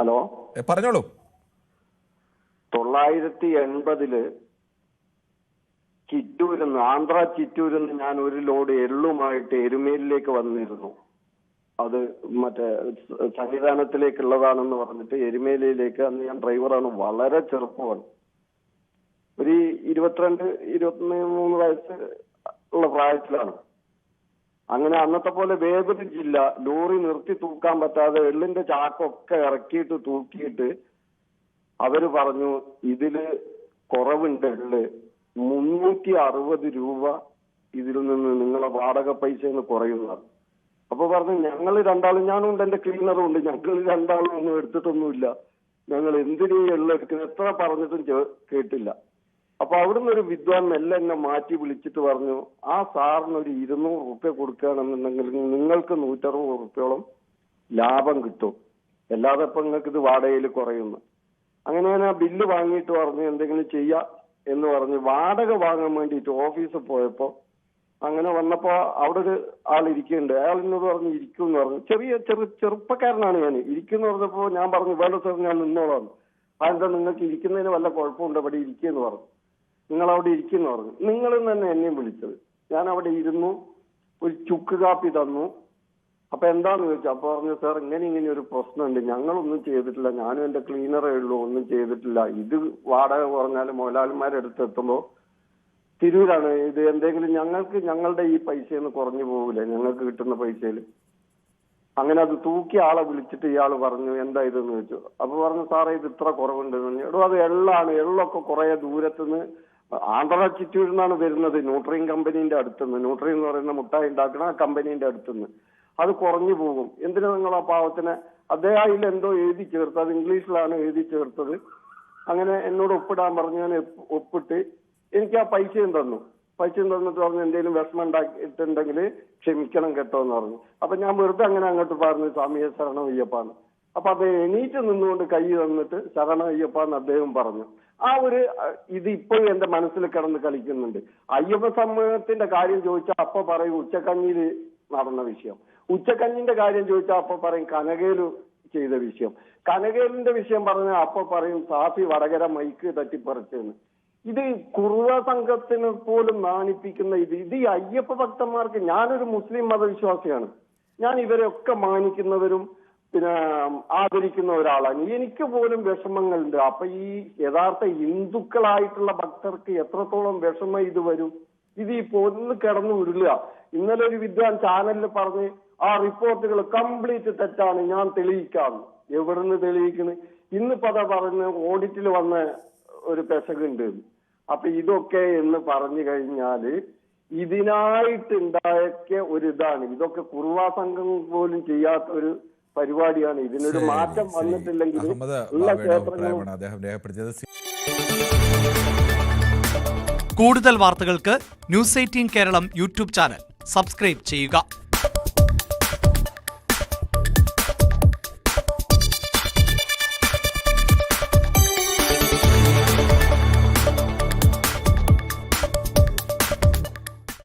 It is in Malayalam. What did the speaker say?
ഹലോ, പറഞ്ഞോളൂ. 980 ചിറ്റൂരിന്ന്, ആന്ധ്ര ചിറ്റൂരിന്ന് ഞാൻ ഒരു ലോഡ് എള്ളുമായിട്ട് എരുമേലിലേക്ക് വന്നിരുന്നു. അത് മറ്റേ സന്നിധാനത്തിലേക്കുള്ളതാണെന്ന് പറഞ്ഞിട്ട് എരുമേലിയിലേക്ക്. അന്ന് ഞാൻ ഡ്രൈവറാണ്, വളരെ ചെറുപ്പമാണ്, ഒരു 22-23 വയസ്സ് ഉള്ള പ്രായത്തിലാണ്. അങ്ങനെ അന്നത്തെ പോലെ വേദനിച്ചില്ല. ലോറി നിർത്തി തൂക്കാൻ പറ്റാതെ എള്ളിന്റെ ചാക്കൊക്കെ ഇറക്കിയിട്ട് തൂക്കിയിട്ട് അവര് പറഞ്ഞു, ഇതില് കുറവുണ്ട്, എള്ള് 360 രൂപ ഇതിൽ നിന്ന് നിങ്ങളെ വാടക പൈസ എന്ന് കുറയുന്നത്. അപ്പൊ പറഞ്ഞു, ഞങ്ങൾ രണ്ടാളും, ഞാനും ഉണ്ട്, എന്റെ ക്ലീനറും ഉണ്ട്, ഞങ്ങൾ രണ്ടാളും ഒന്നും എടുത്തിട്ടൊന്നുമില്ല, ഞങ്ങൾ എന്തിനീ എള്ള എടുക്കുന്നത്, എത്ര പറഞ്ഞിട്ടും കേട്ടില്ല. അപ്പൊ അവിടുന്ന് ഒരു വിദ്വാൻ മെല്ലെ എന്നെ മാറ്റി വിളിച്ചിട്ട് പറഞ്ഞു, ആ സാറിന് ഒരു 200 റുപ്യ കൊടുക്കുകയാണെന്നുണ്ടെങ്കിൽ നിങ്ങൾക്ക് 160 റുപ്യോളം ലാഭം കിട്ടും, അല്ലാതെ ഇപ്പൊ നിങ്ങൾക്ക് ഇത് വാടകയിൽ കുറയുന്നു. അങ്ങനെ ഞാൻ ആ ബില്ല് വാങ്ങിയിട്ട് പറഞ്ഞു എന്തെങ്കിലും ചെയ്യാ എന്ന് പറഞ്ഞ് വാടക വാങ്ങാൻ വേണ്ടിയിട്ട് ഓഫീസിൽ പോയപ്പോ, അങ്ങനെ വന്നപ്പോ അവിടെ ഒരു ആൾ ഇരിക്കുന്നുണ്ട്. അയാൾ എന്നോട് പറഞ്ഞു ഇരിക്കും എന്ന് പറഞ്ഞു. ചെറുപ്പക്കാരനാണ് ഞാൻ. ഇരിക്കുന്നു പറഞ്ഞപ്പോ ഞാൻ പറഞ്ഞു, വേണ്ട സാർ ഞാൻ നിന്നോളാം. അതെന്താ, നിങ്ങൾക്ക് ഇരിക്കുന്നതിന് വല്ല കുഴപ്പമുണ്ടോ, അവിടെ ഇരിക്കുമെന്ന് പറഞ്ഞു. നിങ്ങൾ അവിടെ ഇരിക്കുന്നു പറഞ്ഞു. നിങ്ങൾ തന്നെ എന്നെയും വിളിച്ചത്. ഞാൻ അവിടെ ഇരുന്നു, ഒരു ചുക്ക് കാപ്പി തന്നു. അപ്പൊ എന്താന്ന് ചോദിച്ചു. അപ്പൊ പറഞ്ഞു, സാർ ഇങ്ങനെ ഒരു പ്രശ്നമുണ്ട്, ഞങ്ങളൊന്നും ചെയ്തിട്ടില്ല, ഞാനും എന്റെ ക്ലീനറേ ഉള്ളൂ, ഒന്നും ചെയ്തിട്ടില്ല. ഇത് വാടക കുറഞ്ഞാലും മുതലാളിമാരെടുത്ത് എത്തുമ്പോ തിരൂരാണ് ഇത്, എന്തെങ്കിലും ഞങ്ങളുടെ ഈ പൈസയൊന്നും കുറഞ്ഞു പോകില്ല, ഞങ്ങൾക്ക് കിട്ടുന്ന പൈസയിൽ. അങ്ങനെ അത് തൂക്കി ആളെ വിളിച്ചിട്ട് ഇയാൾ പറഞ്ഞു, എന്താ ഇതെന്ന് ചോദിച്ചു. അപ്പൊ പറഞ്ഞു, സാറേ ഇത് ഇത്ര കുറവുണ്ടെന്ന് പറഞ്ഞു. എടോ അത് എള്ളാണ്, എള്ളൊക്കെ കുറെ ദൂരത്തുനിന്ന് ആന്ധ്ര ചിറ്റൂരിൽ നിന്നാണ് വരുന്നത്, ന്യൂട്രീൻ കമ്പനീന്റെ അടുത്തുനിന്ന്. ന്യൂട്രീൻ എന്ന് പറയുന്ന മുട്ടായി ഉണ്ടാക്കുന്ന ആ കമ്പനീന്റെ അടുത്തുനിന്ന്. അത് കുറഞ്ഞു പോകും, എന്തിനാ നിങ്ങൾ ആ പാവത്തിന്. അദ്ദേഹം അതിൽ എന്തോ എഴുതി ചേർത്ത്, അത് ഇംഗ്ലീഷിലാണ് എഴുതി ചേർത്തത്. അങ്ങനെ എന്നോട് ഒപ്പിടാൻ പറഞ്ഞു. ഞാൻ ഒപ്പിട്ട് എനിക്ക് ആ പൈസയും തന്നു. പൈസയും തന്നിട്ട് പറഞ്ഞു, എന്തെങ്കിലും വിഷമം ഉണ്ടാക്കിയിട്ടുണ്ടെങ്കിൽ ക്ഷമിക്കണം കേട്ടോ എന്ന് പറഞ്ഞു. അപ്പൊ ഞാൻ വെറുതെ അങ്ങനെ അങ്ങോട്ട് പറഞ്ഞു, സ്വാമിയെ ശരണം അയ്യപ്പാന്ന്. അപ്പൊ അദ്ദേഹം എണീറ്റ് നിന്നുകൊണ്ട് കൈ തന്നിട്ട് ശരണം അയ്യപ്പാന്ന് അദ്ദേഹം പറഞ്ഞു. ആ ഒരു ഇത് ഇപ്പോഴും എന്റെ മനസ്സിൽ കിടന്ന് കളിക്കുന്നുണ്ട്. അയ്യപ്പ സമൂഹത്തിന്റെ കാര്യം ചോദിച്ചാൽ അപ്പൊ പറയും ഉച്ചക്കഞ്ഞിയിൽ നടന്ന വിഷയം, ഉച്ചക്കഞ്ഞിന്റെ കാര്യം ചോദിച്ചാൽ അപ്പൊ പറയും കനകേലു ചെയ്ത വിഷയം, കനകേലിന്റെ വിഷയം പറഞ്ഞാൽ അപ്പൊ പറയും സാഫി വടകര മൈക്ക് തട്ടിപ്പറിച്ചെന്ന്. ഇത് കുറുവ സംഘത്തിന് പോലും നാണിപ്പിക്കുന്ന ഇത് ഈ അയ്യപ്പ ഭക്തന്മാർക്ക്. ഞാനൊരു മുസ്ലിം മതവിശ്വാസിയാണ്, ഞാൻ ഇവരെയൊക്കെ മാനിക്കുന്നവരും പിന്നെ ആദരിക്കുന്ന ഒരാളാണ്. എനിക്ക് പോലും വിഷമങ്ങളുണ്ട്. അപ്പൊ ഈ യഥാർത്ഥ ഹിന്ദുക്കളായിട്ടുള്ള ഭക്തർക്ക് എത്രത്തോളം വിഷമം ഇത് വരും. ഇത് ഈ പൊന്ന് കിടന്നു ഉരുളുക. ഇന്നലെ ഒരു വിദ്വാൻ ചാനലിൽ പറഞ്ഞ് ആ റിപ്പോർട്ടുകൾ കംപ്ലീറ്റ് തെറ്റാണ്, ഞാൻ തെളിയിക്കാം. എവിടുന്ന് തെളിയിക്കുന്നു? ഇന്നിപ്പോ അതാ പറഞ്ഞ് ഓഡിറ്റിൽ വന്ന ഒരു പെശകുണ്ട്. അപ്പൊ ഇതൊക്കെ എന്ന് പറഞ്ഞു കഴിഞ്ഞാല് ഇതിനായിട്ടുണ്ടാക്കിയ ഒരു ഇതാണ്. ഇതൊക്കെ കുറുവാ സംഘം പോലും ചെയ്യാത്ത ഒരു പരിപാടിയാണ്. ഇതിനൊരു മാറ്റം വന്നിട്ടില്ലെങ്കിൽ എല്ലാ ക്ഷേത്രങ്ങളും. കൂടുതൽ വാർത്തകൾക്ക് News 18 Keralam YouTube channel subscribe ചെയ്യുക.